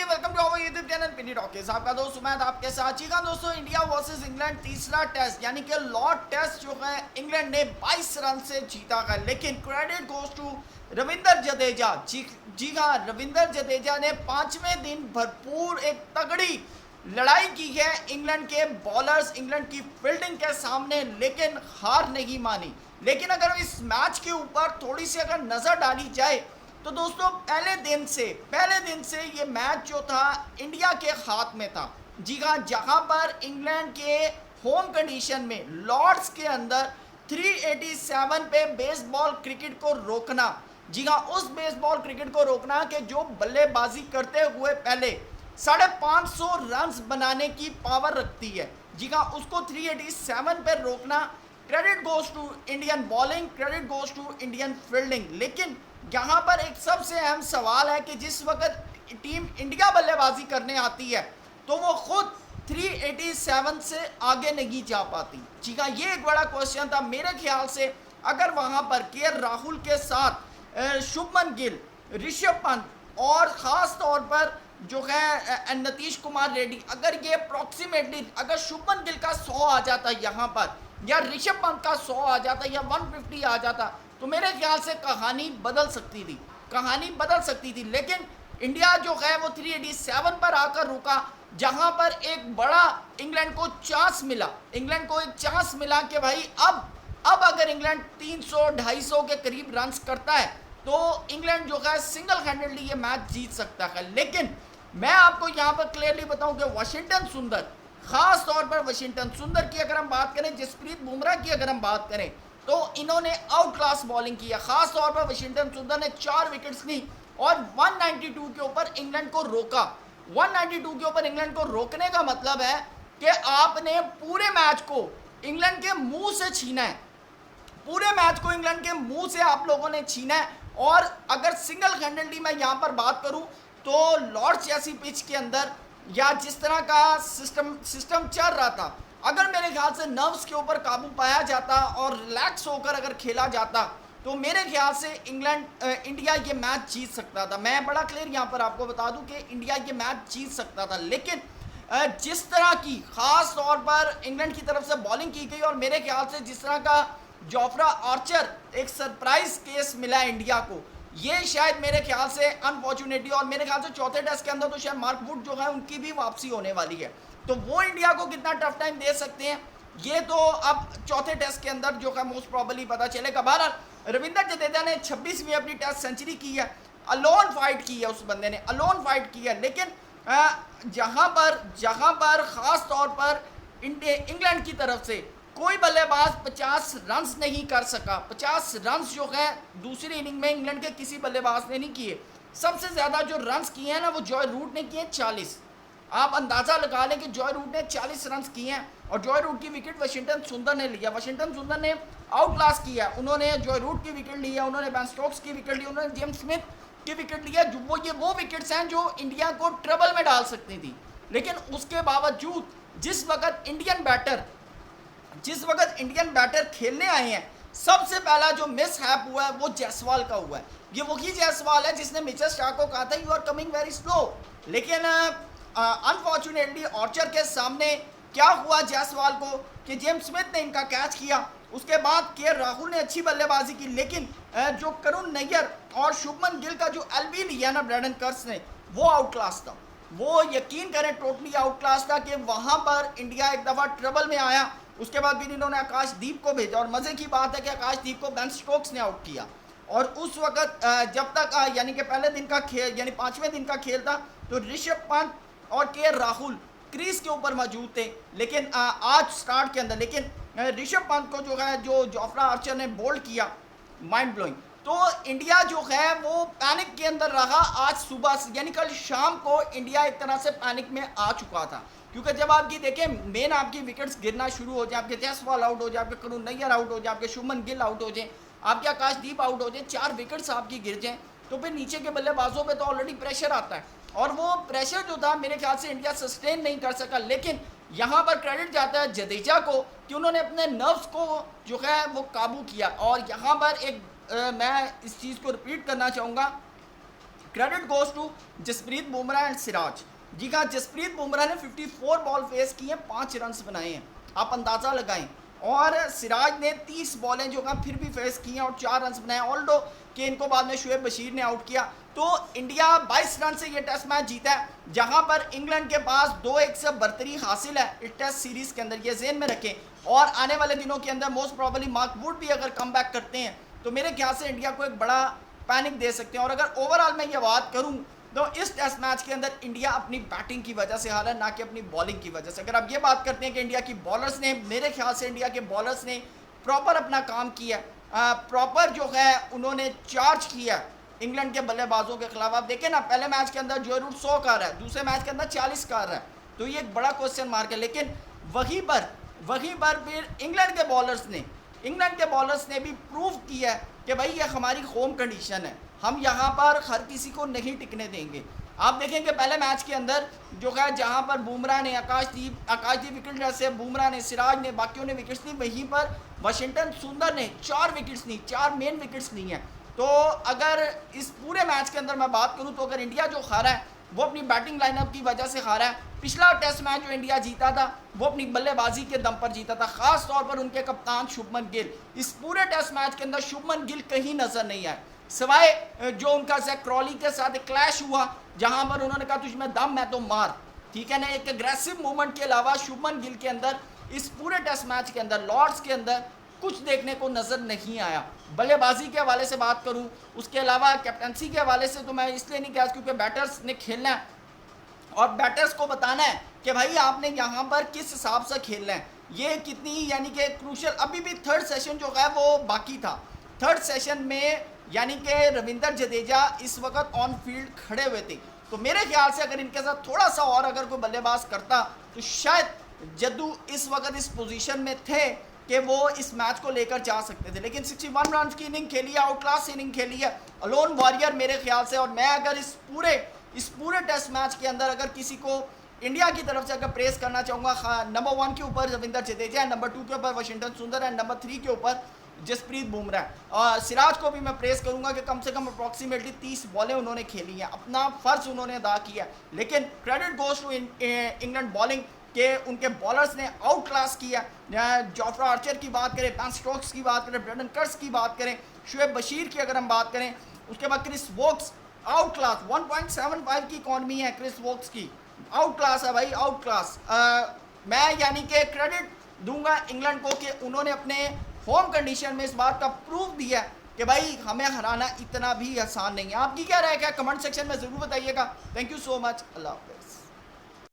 Welcome to our YouTube channel पिनी talkies. आपका दोस्त उमैद आपके साथ। जी हाँ दोस्तों, इंडिया वर्सेस इंग्लैंड तीसरा टेस्ट यानी कि लॉर्ड टेस्ट जो है इंग्लैंड ने 22 रन से जीता है, लेकिन credit goes to Ravinder Jadeja. जी हाँ, रविंदर जडेजा ने 5वें दिन भरपूर एक तगड़ी लड़ाई की है इंग्लैंड के बॉलर्स, इंग्लैंड की फील्डिंग के सामने, लेकिन हार नहीं मानी। लेकिन अगर इस मैच के ऊपर थोड़ी सी अगर नज़र डाली जाए तो दोस्तों पहले दिन से ये मैच जो था इंडिया के हाथ में था। जी हाँ, जहां पर इंग्लैंड के होम कंडीशन में लॉर्ड्स के अंदर 387 पे बेसबॉल क्रिकेट को रोकना, जी हाँ उस बेसबॉल क्रिकेट को रोकना कि जो बल्लेबाजी करते हुए पहले 550 रन बनाने की पावर रखती है, जी हाँ उसको 387 पे रोकना। Credit goes to Indian bowling, credit goes to Indian fielding. लेकिन यहाँ पर एक सबसे अहम सवाल है कि जिस वक्त टीम इंडिया बल्लेबाजी करने आती है तो वो खुद 387 से आगे नहीं जा पाती। जी हाँ, ये एक बड़ा क्वेश्चन था मेरे ख्याल से। अगर वहाँ पर के राहुल के साथ शुभमन गिल, ऋषभ पंत और ख़ास तौर पर जो है नीतीश कुमार रेड्डी, अगर ये अप्रॉक्सीमेटली अगर शुभमन गिल का 100 आ जाता यहाँ पर, या ऋषभ पंत का 100 आ जाता, या 150 आ जाता, तो मेरे ख्याल से कहानी बदल सकती थी। लेकिन इंडिया जो है वो 387 पर आकर रुका, जहां पर एक बड़ा इंग्लैंड को एक चांस मिला कि भाई अब अगर इंग्लैंड 300-250 के करीब रन्स करता है तो इंग्लैंड जो है सिंगल हैंडेडली ये मैच जीत सकता है। लेकिन मैं आपको यहाँ पर क्लियरली बताऊं कि वाशिंगटन सुंदर, खास तौर पर वाशिंगटन सुंदर की अगर हम बात करें, जसप्रीत बुमराह की अगर हम बात करें, तो इन्होंने आउट क्लास बॉलिंग किया। खास तौर पर वाशिंगटन सुंदर ने 4 विकेट्स ली और 192 के ऊपर इंग्लैंड को रोका। 192 के ऊपर इंग्लैंड को रोकने का मतलब है कि आपने पूरे मैच को इंग्लैंड के मुंह से छीना है, पूरे मैच को इंग्लैंड के मुंह से आप लोगों ने छीना है। और अगर सिंगल हैंडेडली मैं यहाँ पर बात करूँ तो लॉर्ड्स जैसी पिच के अंदर या जिस तरह का सिस्टम चल रहा था, अगर मेरे ख्याल से नर्व्स के ऊपर काबू पाया जाता और रिलैक्स होकर अगर खेला जाता तो मेरे ख्याल से इंडिया ये मैच जीत सकता था। मैं बड़ा क्लियर यहाँ पर आपको बता दूं कि इंडिया ये मैच जीत सकता था। लेकिन जिस तरह की खास तौर पर इंग्लैंड की तरफ से बॉलिंग की गई और मेरे ख्याल से जिस तरह का जोफ्रा आर्चर एक सरप्राइज केस मिला इंडिया को, ये शायद मेरे ख्याल से अनफॉर्चुनेटली, और मेरे ख्याल से चौथे टेस्ट के अंदर तो शायद मार्क वुड जो है उनकी भी वापसी होने वाली है, तो वो इंडिया को कितना टफ टाइम दे सकते हैं ये तो अब चौथे टेस्ट के अंदर जो है मोस्ट प्रॉबली पता चलेगा। बहरहाल रविंदर जडेजा ने 26वीं अपनी टेस्ट सेंचुरी की है, अलोन फाइट की है, उस बंदे ने अलोन फाइट की है। लेकिन जहां पर ख़ास तौर पर इंग्लैंड की तरफ से कोई बल्लेबाज 50 रन नहीं कर सका। 50 रन जो है दूसरी इनिंग में इंग्लैंड के किसी बल्लेबाज ने नहीं किए। सबसे ज़्यादा जो रन किए हैं ना वो जॉय रूट ने किए 40। आप अंदाज़ा लगा लें कि जॉय रूट ने 40 रन किए हैं और जॉय रूट की विकेट वाशिंगटन सुंदर ने लिया। वाशिंगटन सुंदर ने आउट क्लास किया, उन्होंने जॉय रूट की विकेट ली है, उन्होंने बेन स्टोक्स की विकेट ली, उन्होंने जेम्स स्मिथ की विकेट लिया। जो वो विकेट्स हैं जो इंडिया को ट्रबल में डाल सकती थी। लेकिन उसके बावजूद जिस वक्त इंडियन बैटर खेलने आए हैं, सबसे पहला जो मिस हैप हुआ है वो जायसवाल का हुआ है। ये वही जायसवाल है जिसने मिचेल स्टार्क को कहा था you are coming very slow. लेकिन अनफॉर्चुनेटली आर्चर के सामने क्या हुआ जायसवाल को कि जेम्स स्मिथ ने इनका कैच किया। उसके बाद के राहुल ने अच्छी बल्लेबाजी की, लेकिन जो करुण नैयर और शुभमन गिल का जो एलबी लिया ना ब्रैडन कर्स ने, वो आउट क्लास था। वो यकीन करें टोटली आउट क्लास था कि वहाँ पर इंडिया एक दफ़ा ट्रबल में आया। उसके बाद भी इन्होंने आकाशदीप को भेजा और मज़े की बात है कि आकाशदीप को बेन स्टोक्स ने आउट किया। और उस वक्त जब तक यानी कि पहले दिन का खेल यानी 5वें दिन का खेल था तो ऋषभ पंत और के राहुल क्रीज के ऊपर मौजूद थे। लेकिन आज स्टार्ट के अंदर लेकिन ऋषभ पंत को जो है जो जोफ्रा आर्चर ने बोल्ड किया, माइंड ब्लोइंग। तो इंडिया जो है वो पैनिक के अंदर रहा। आज सुबह यानी कल शाम को इंडिया एक तरह से पैनिक में आ चुका था, क्योंकि जब आपकी देखें मेन आपकी विकेट्स गिरना शुरू हो जाए, आपके जायसवाल आउट हो जाए, आपके करुण नैयर आउट हो जाए, आपके शुभमन गिल आउट हो जाए, आपके आकाशदीप आउट हो जाए, 4 विकेट्स आपकी गिर जाएँ, तो फिर नीचे के बल्लेबाजों पे तो ऑलरेडी प्रेशर आता है। और वो प्रेशर जो था मेरे ख्याल से इंडिया सस्टेन नहीं कर सका। लेकिन यहाँ पर क्रेडिट जाता है जडेजा को कि उन्होंने अपने नर्व्स को जो है वो काबू किया। और यहाँ पर एक मैं इस चीज़ को रिपीट करना चाहूँगा, credit goes to Jasprit Bumrah and Siraj. जी हाँ, जसप्रीत बुमराह ने 54 बॉल फेस की हैं, 5 रन बनाए हैं, आप अंदाज़ा लगाएं। और सिराज ने 30 बॉलें जो है फिर भी फेस की हैं और 4 रन बनाए, ऑल्डो कि इनको बाद में शुएब बशीर ने आउट किया। तो इंडिया 22 रन से ये टेस्ट मैच जीता है, जहां पर इंग्लैंड के पास 2-1 से बर्तरी हासिल है इस टेस्ट सीरीज़ के अंदर, ये जेहन में रखें। और आने वाले दिनों के अंदर मोस्ट प्रॉबली मार्क वुड भी अगर कम बैक करते हैं तो मेरे ख्याल से इंडिया को एक बड़ा पैनिक दे सकते हैं। और अगर ओवरऑल मैं ये बात करूं तो इस टेस्ट मैच के अंदर इंडिया अपनी बैटिंग की वजह से हारा, ना कि अपनी बॉलिंग की वजह से। अगर आप ये बात करते हैं कि इंडिया की बॉलर्स ने, मेरे ख्याल से इंडिया के बॉलर्स ने प्रॉपर अपना काम किया, प्रॉपर जो है उन्होंने चार्ज किया इंग्लैंड के बल्लेबाजों के खिलाफ। आप देखें ना, पहले मैच के अंदर जो रूट 100 का रहा है, दूसरे मैच के अंदर 40 का रहा है, तो ये एक बड़ा क्वेश्चन मार्क है। लेकिन वहीं पर फिर इंग्लैंड के बॉलर्स ने भी प्रूव किया कि भाई ये हमारी होम कंडीशन है, हम यहाँ पर हर किसी को नहीं टिकने देंगे। आप देखेंगे पहले मैच के अंदर जो है जहाँ पर बुमराह ने आकाशदीप विकेट जैसे, बुमराह ने, सिराज ने, बाकियों ने विकेट्स ली, वहीं पर वाशिंगटन सुंदर ने 4 विकेट्स ली, 4 मेन विकेट्स ली हैं। तो अगर इस पूरे मैच के अंदर मैं बात करूं तो अगर इंडिया जो हारा है वो अपनी बैटिंग लाइनअप की वजह से हारा है। पिछला टेस्ट मैच जो इंडिया जीता था वो अपनी बल्लेबाजी के दम पर जीता था, खास तौर पर उनके कप्तान शुभमन गिल। इस पूरे टेस्ट मैच के अंदर शुभमन गिल कहीं नजर नहीं आए, सिवाय जो उनका जैक क्रॉली के साथ एक क्लैश हुआ जहां पर उन्होंने कहा तुझमें दम मैं तो मार, ठीक है ना, एक एग्रेसिव मूवमेंट के अलावा शुभमन गिल के अंदर इस पूरे टेस्ट मैच के अंदर, लॉर्ड्स के अंदर कुछ देखने को नज़र नहीं आया। बल्लेबाजी के हवाले से बात करूं, उसके अलावा कैप्टनसी के हवाले से तो मैं इसलिए नहीं कहा क्योंकि बैटर्स ने खेलना है और बैटर्स को बताना है कि भाई आपने यहाँ पर किस हिसाब से खेलना है, ये कितनी यानी कि क्रूशल। अभी भी थर्ड सेशन जो है वो बाकी था, थर्ड सेशन में यानी कि रविंद्र जडेजा इस वक्त ऑन फील्ड खड़े हुए थे, तो मेरे ख्याल से अगर इनके साथ थोड़ा सा और अगर कोई बल्लेबाज करता तो शायद जद्दू इस वक्त इस पोजीशन में थे कि वो इस मैच को लेकर जा सकते थे। लेकिन 61 रन की इनिंग खेली है, आउट क्लास इनिंग खेली है, अलोन वॉरियर मेरे ख्याल से। और मैं अगर इस पूरे टेस्ट मैच के अंदर अगर किसी को इंडिया की तरफ से अगर प्रेस करना चाहूँगा, नंबर 1 के ऊपर रविंद्र जडेजा है, नंबर 2 के ऊपर वाशिंगटन सुंदर है, नंबर 3 के ऊपर जसप्रीत बुमराह। और सिराज को भी मैं प्रेस करूंगा कि कम से कम अप्रॉक्सीमेटली 30 बॉलें उन्होंने खेली हैं, अपना फ़र्ज उन्होंने अदा किया। लेकिन credit goes to England bowling के उनके बॉलर्स ने आउट क्लास किया। जोफ्रा आर्चर की बात करें, बेन स्टोक्स की बात करें, ब्रेंडन कर्स की बात करें, शुएब बशीर की अगर हम बात करें, उसके बाद क्रिस वोक्स आउट क्लास, 1.75 की इकॉनमी है क्रिस वोक्स की, आउट क्लास है भाई, आउट क्लास। मैं यानी कि क्रेडिट दूंगा इंग्लैंड को कि उन्होंने अपने होम कंडीशन में इस बात का प्रूफ दिया कि भाई हमें हराना इतना भी आसान नहीं है। आपकी क्या राय है, कमेंट सेक्शन में ज़रूर बताइएगा। थैंक यू सो मच, अल्लाह हाफ़िज़।